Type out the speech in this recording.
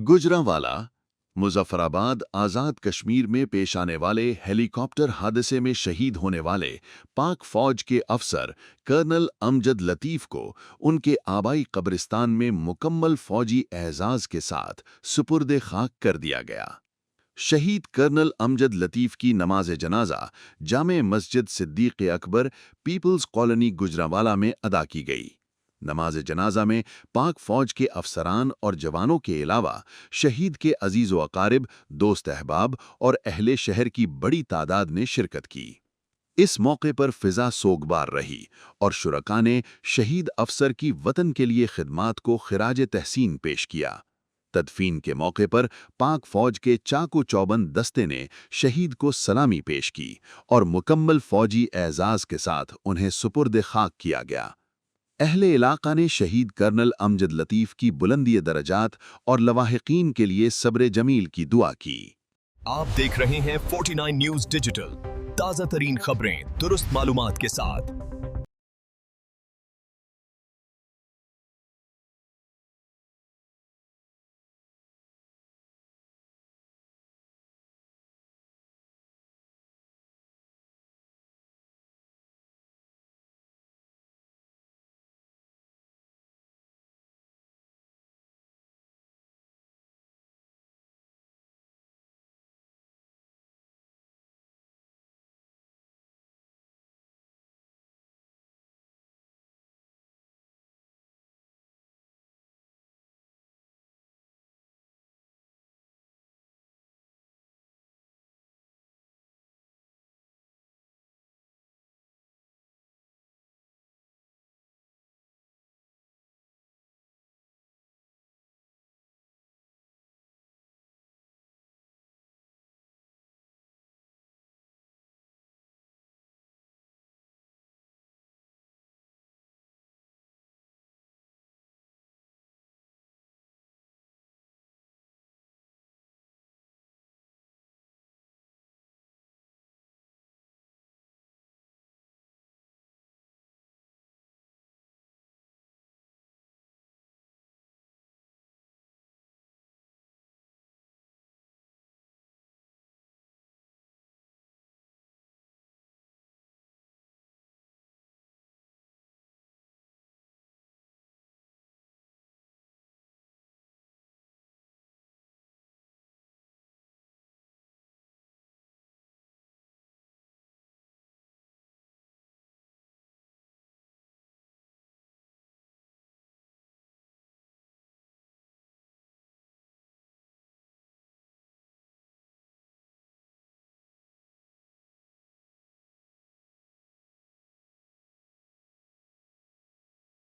गुजरांवाला, मुजफ्फराबाद आज़ाद कश्मीर में पेश आने वाले हेलीकॉप्टर हादसे में शहीद होने वाले पाक फौज के अफसर कर्नल अमजद लतीफ़ को उनके आबाई कब्रिस्तान में मुकम्मल फौजी एहसास के साथ सुपुर्द खाक कर दिया गया। शहीद कर्नल अमजद लतीफ़ की नमाज जनाजा जामे मस्जिद सिद्दीक़ अकबर पीपल्स कॉलोनी गुजरांवाला में अदा की गई। नमाज जनाजा में पाक फौज के अफसरान और जवानों के अलावा शहीद के अजीज़ व अकारिब, दोस्त अहबाब और अहले शहर की बड़ी तादाद ने शिरकत की। इस मौके पर फिजा सोगबार रही और शुरका ने शहीद अफसर की वतन के लिए खिदमात को खिराज तहसीन पेश किया। तदफीन के मौके पर पाक फौज के चाकू चौबंद दस्ते ने शहीद को सलामी पेश की और मुकम्मल फौजी एजाज के साथ उन्हें सुपुर्द खाक किया गया। अहले इलाका ने शहीद कर्नल अमजद लतीफ़ की बुलंदी दरजात और लवाहिकीन के लिए सब्र जमील की दुआ की। आप देख रहे हैं 49 न्यूज़ डिजिटल, ताज़ा तरीन खबरें दुरुस्त मालूमात के साथ।